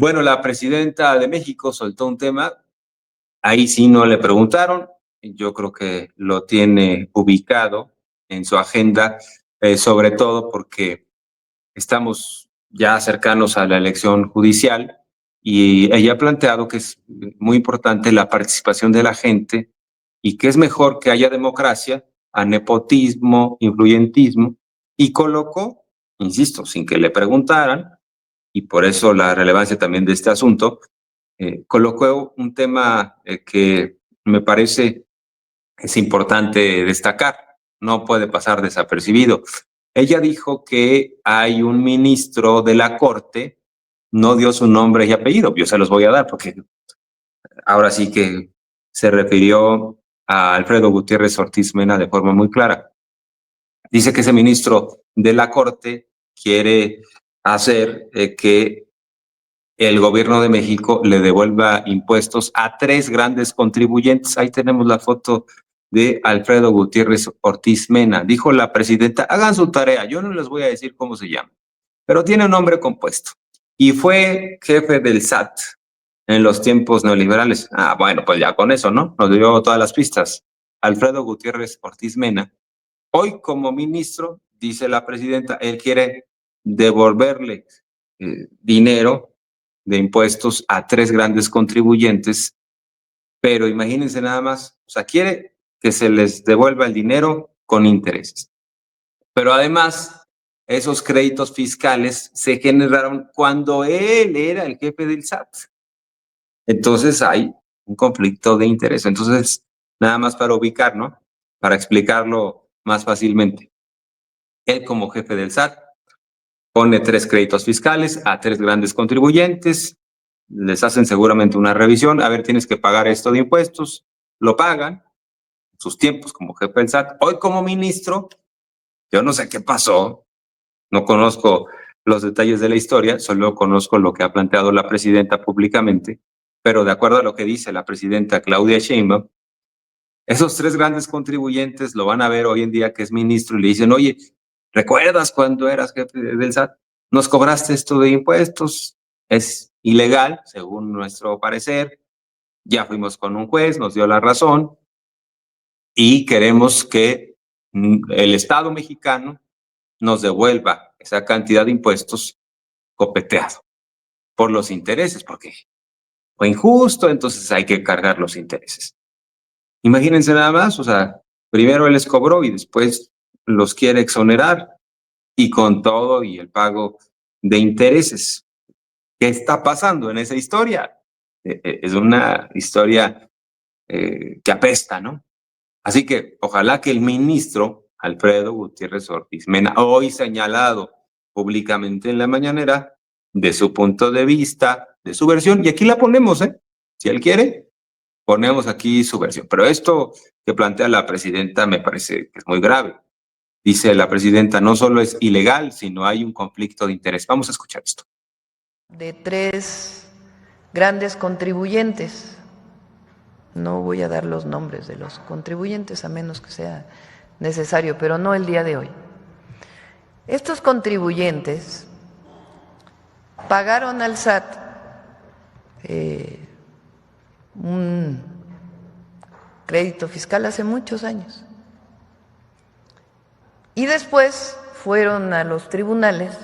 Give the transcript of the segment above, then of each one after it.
Bueno, la presidenta de México soltó un tema, ahí sí no le preguntaron, yo creo que lo tiene ubicado en su agenda, sobre todo porque estamos ya cercanos a la elección judicial y ella ha planteado que es muy importante la participación de la gente y que es mejor que haya democracia a nepotismo, influyentismo, y colocó, insisto, sin que le preguntaran, y por eso la relevancia también de este asunto, colocó un tema que me parece es importante destacar, no puede pasar desapercibido. Ella dijo que hay un ministro de la Corte, no dio su nombre y apellido, yo se los voy a dar porque ahora sí que se refirió a Alfredo Gutiérrez Ortiz Mena de forma muy clara. Dice que ese ministro de la Corte quiere hacer que el gobierno de México le devuelva impuestos a 3 grandes contribuyentes. Ahí tenemos la foto de Alfredo Gutiérrez Ortiz Mena. Dijo la presidenta, hagan su tarea, yo no les voy a decir cómo se llama, pero tiene un nombre compuesto. Y fue jefe del SAT en los tiempos neoliberales. Ah, bueno, pues ya con eso, ¿no? Nos dio todas las pistas. Alfredo Gutiérrez Ortiz Mena. Hoy como ministro, dice la presidenta, él quiere devolverle dinero de impuestos a 3 grandes contribuyentes, pero imagínense nada más, o sea, quiere que se les devuelva el dinero con intereses. Pero además, esos créditos fiscales se generaron cuando él era el jefe del SAT. Entonces hay un conflicto de interés. Entonces, nada más para ubicar, ¿no? Para explicarlo más fácilmente. Él como jefe del SAT pone 3 créditos fiscales a 3 grandes contribuyentes, les hacen seguramente una revisión, a ver, tienes que pagar esto de impuestos, lo pagan, sus tiempos como jefe del SAT. Hoy como ministro, yo no sé qué pasó, no conozco los detalles de la historia, solo conozco lo que ha planteado la presidenta públicamente, pero de acuerdo a lo que dice la presidenta Claudia Sheinbaum, esos 3 grandes contribuyentes lo van a ver hoy en día que es ministro y le dicen, oye, ¿recuerdas cuando eras jefe del SAT? Nos cobraste esto de impuestos, es ilegal, según nuestro parecer, ya fuimos con un juez, nos dio la razón y queremos que el Estado mexicano nos devuelva esa cantidad de impuestos copeteado por los intereses, porque fue injusto, entonces hay que cargar los intereses. Imagínense nada más, o sea, primero él les cobró y después los quiere exonerar y con todo y el pago de intereses. ¿Qué está pasando en esa historia? Es una historia que apesta, ¿no? Así que ojalá que el ministro Alfredo Gutiérrez Ortiz Mena, hoy señalado públicamente en la mañanera, de su punto de vista, de su versión, y aquí la ponemos, ¿eh? Si él quiere, ponemos aquí su versión. Pero esto que plantea la presidenta me parece que es muy grave. Dice la presidenta, no solo es ilegal, sino hay un conflicto de interés. Vamos a escuchar esto. De 3 grandes contribuyentes, no voy a dar los nombres de los contribuyentes a menos que sea necesario, pero no el día de hoy. Estos contribuyentes pagaron al SAT un crédito fiscal hace muchos años y después fueron a los tribunales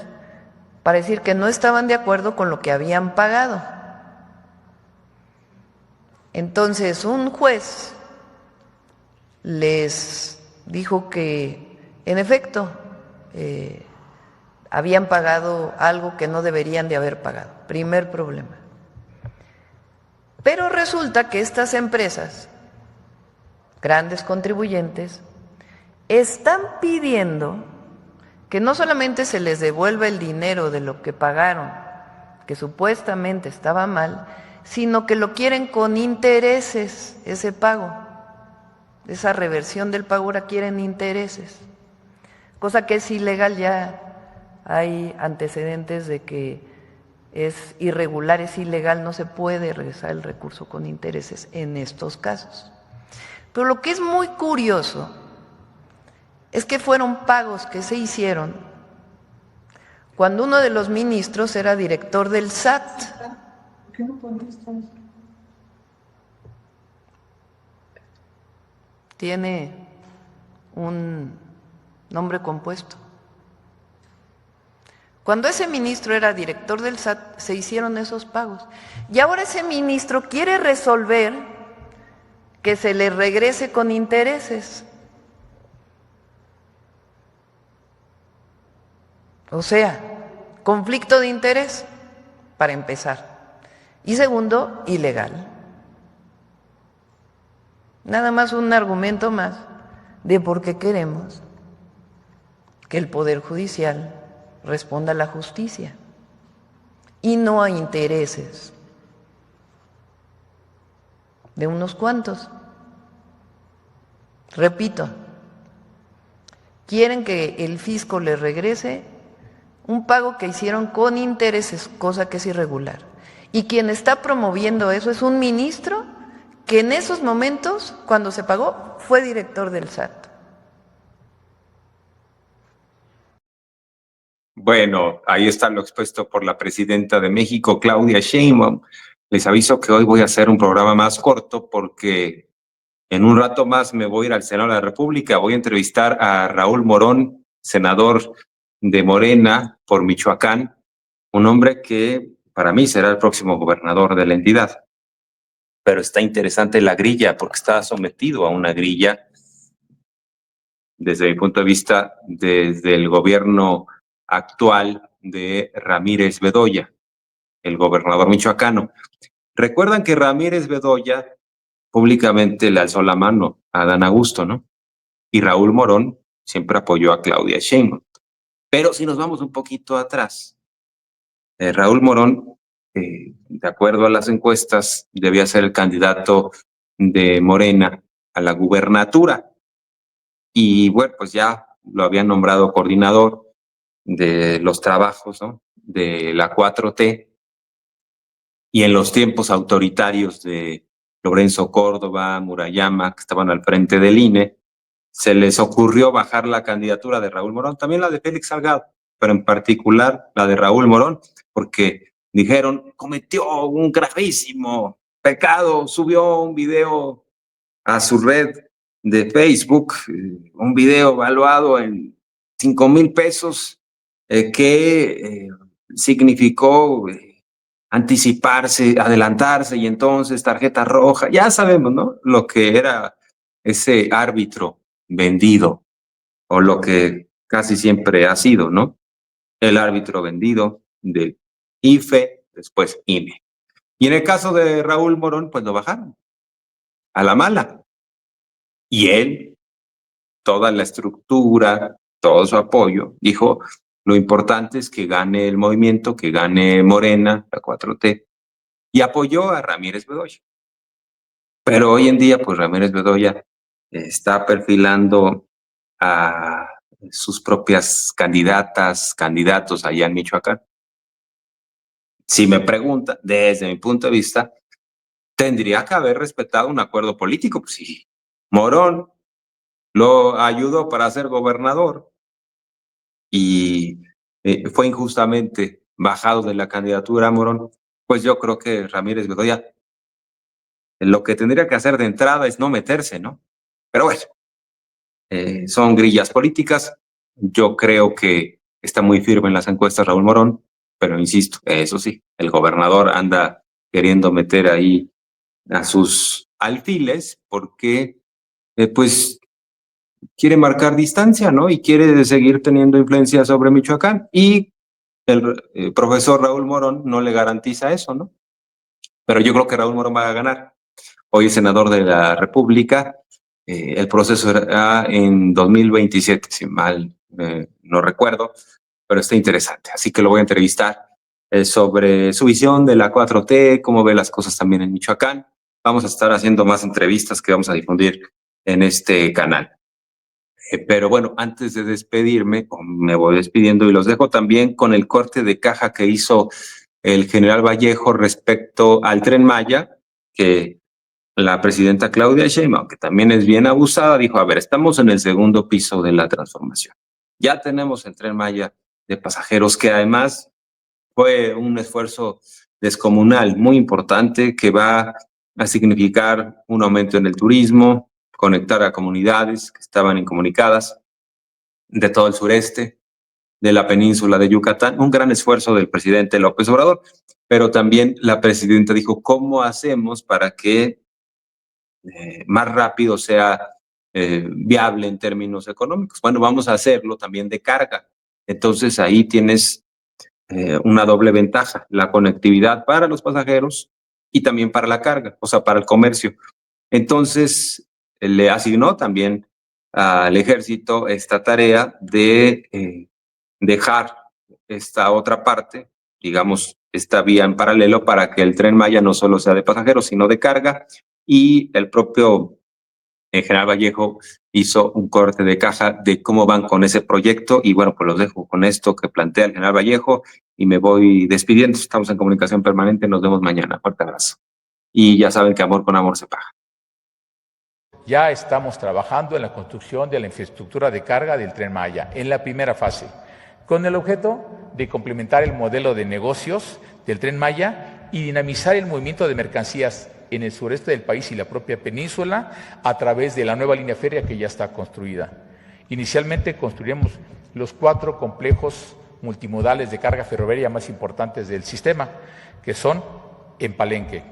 para decir que no estaban de acuerdo con lo que habían pagado. Entonces un juez les dijo que en efecto habían pagado algo que no deberían de haber pagado. Primer problema. Pero resulta que estas empresas, grandes contribuyentes, están pidiendo que no solamente se les devuelva el dinero de lo que pagaron, que supuestamente estaba mal, sino que lo quieren con intereses, ese pago, esa reversión del pago ahora quieren intereses, cosa que es ilegal, ya hay antecedentes de que es irregular, es ilegal, no se puede regresar el recurso con intereses en estos casos. Pero lo que es muy curioso es que fueron pagos que se hicieron cuando uno de los ministros era director del SAT. qué no contestas? Tiene un nombre compuesto. Cuando ese ministro era director del SAT, se hicieron esos pagos. Y ahora ese ministro quiere resolver que se le regrese con intereses. O sea, conflicto de interés, para empezar. Y segundo, ilegal. Nada más un argumento más de por qué queremos que el Poder Judicial responda a la justicia y no a intereses de unos cuantos. Repito, quieren que el fisco les regrese un pago que hicieron con intereses, cosa que es irregular. Y quien está promoviendo eso es un ministro que en esos momentos, cuando se pagó, fue director del SAT. Bueno, ahí está lo expuesto por la presidenta de México, Claudia Sheinbaum. Les aviso que hoy voy a hacer un programa más corto porque en un rato más me voy a ir al Senado de la República. Voy a entrevistar a Raúl Morón, senador de Morena por Michoacán, un hombre que para mí será el próximo gobernador de la entidad. Pero está interesante la grilla porque está sometido a una grilla, desde mi punto de vista, desde el gobierno actual de Ramírez Bedoya, el gobernador michoacano. Recuerdan que Ramírez Bedoya públicamente le alzó la mano a Adán Augusto, ¿no? Y Raúl Morón siempre apoyó a Claudia Sheinbaum. Pero si nos vamos un poquito atrás, Raúl Morón, de acuerdo a las encuestas, debía ser el candidato de Morena a la gubernatura. Y bueno, pues ya lo habían nombrado coordinador de los trabajos, ¿no?, de la 4T, y en los tiempos autoritarios de Lorenzo Córdoba, Murayama, que estaban al frente del INE, se les ocurrió bajar la candidatura de Raúl Morón, también la de Félix Salgado, pero en particular la de Raúl Morón, porque dijeron, cometió un gravísimo pecado, subió un video a su red de Facebook, un video evaluado en 5,000 pesos, que significó anticiparse, adelantarse, y entonces tarjeta roja. Ya sabemos, ¿no?, lo que era ese árbitro vendido, o lo que casi siempre ha sido, ¿no?, el árbitro vendido del IFE, después INE. Y en el caso de Raúl Morón, pues lo bajaron a la mala. Y él, toda la estructura, todo su apoyo, dijo, lo importante es que gane el movimiento, que gane Morena, la 4T, y apoyó a Ramírez Bedoya. Pero hoy en día, pues Ramírez Bedoya está perfilando a sus propias candidatas, candidatos allá en Michoacán. Si me pregunta, desde mi punto de vista, tendría que haber respetado un acuerdo político. Pues sí, Morón lo ayudó para ser gobernador y fue injustamente bajado de la candidatura a Morón, pues yo creo que Ramírez Bedoya lo que tendría que hacer de entrada es no meterse, ¿no? Pero bueno, son grillas políticas. Yo creo que está muy firme en las encuestas Raúl Morón, pero insisto, eso sí, el gobernador anda queriendo meter ahí a sus alfiles porque pues quiere marcar distancia, ¿no? Y quiere seguir teniendo influencia sobre Michoacán. Y el profesor Raúl Morón no le garantiza eso, ¿no? Pero yo creo que Raúl Morón va a ganar. Hoy es senador de la República. El proceso era en 2027, si mal no recuerdo, pero está interesante. Así que lo voy a entrevistar sobre su visión de la 4T, cómo ve las cosas también en Michoacán. Vamos a estar haciendo más entrevistas que vamos a difundir en este canal. Pero bueno, antes de despedirme, me voy despidiendo y los dejo también con el corte de caja que hizo el general Vallejo respecto al Tren Maya, que la presidenta Claudia Sheinbaum, que también es bien abusada, dijo, a ver, estamos en el segundo piso de la transformación. Ya tenemos el Tren Maya de pasajeros, que además fue un esfuerzo descomunal, muy importante, que va a significar un aumento en el turismo, conectar a comunidades que estaban incomunicadas de todo el sureste, de la península de Yucatán, un gran esfuerzo del presidente López Obrador, pero también la presidenta dijo, ¿cómo hacemos para que más rápido sea viable en términos económicos? Bueno, vamos a hacerlo también de carga. Entonces ahí tienes una doble ventaja, la conectividad para los pasajeros y también para la carga, o sea, para el comercio. Entonces le asignó también al ejército esta tarea de dejar esta otra parte, digamos, esta vía en paralelo para que el Tren Maya no solo sea de pasajeros, sino de carga, y el propio General Vallejo hizo un corte de caja de cómo van con ese proyecto, y bueno, pues los dejo con esto que plantea el General Vallejo y me voy despidiendo. Estamos en comunicación permanente, nos vemos mañana. Fuerte abrazo. Y ya saben que amor con amor se paga. Ya estamos trabajando en la construcción de la infraestructura de carga del Tren Maya, en la primera fase, con el objeto de complementar el modelo de negocios del Tren Maya y dinamizar el movimiento de mercancías en el sureste del país y la propia península a través de la nueva línea férrea que ya está construida. Inicialmente construiremos los 4 complejos multimodales de carga ferroviaria más importantes del sistema, que son en Palenque,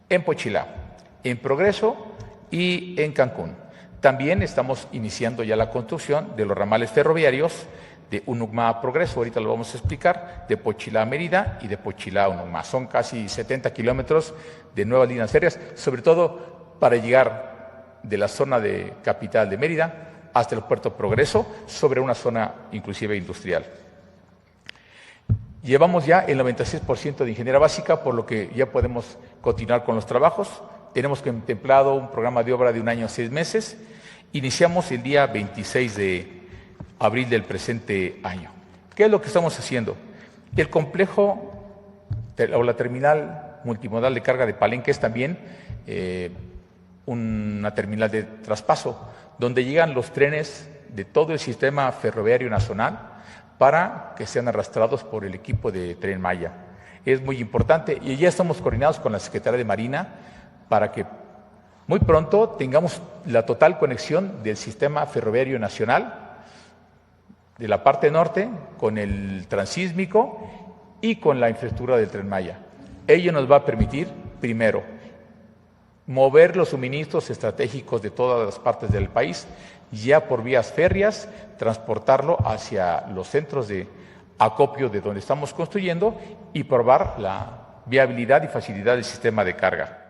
en Pochilá, en Progreso y en Cancún. También estamos iniciando ya la construcción de los ramales ferroviarios de Unucma a Progreso, ahorita lo vamos a explicar, de Pochilá a Mérida y de Pochilá a Unucma. Son casi 70 kilómetros de nuevas líneas férreas, sobre todo para llegar de la zona de capital de Mérida hasta el puerto Progreso, sobre una zona inclusive industrial. Llevamos ya el 96% de ingeniería básica, por lo que ya podemos continuar con los trabajos. Tenemos contemplado un programa de obra de 1 año 6 meses. Iniciamos el día 26 de abril del presente año. ¿Qué es lo que estamos haciendo? El complejo o la terminal multimodal de carga de Palenque es también una terminal de traspaso, donde llegan los trenes de todo el sistema ferroviario nacional para que sean arrastrados por el equipo de Tren Maya. Es muy importante y ya estamos coordinados con la Secretaría de Marina para que muy pronto tengamos la total conexión del sistema ferroviario nacional de la parte norte con el transísmico y con la infraestructura del Tren Maya. Ello nos va a permitir, primero, mover los suministros estratégicos de todas las partes del país, ya por vías férreas, transportarlo hacia los centros de acopio de donde estamos construyendo y probar la viabilidad y facilidad del sistema de carga.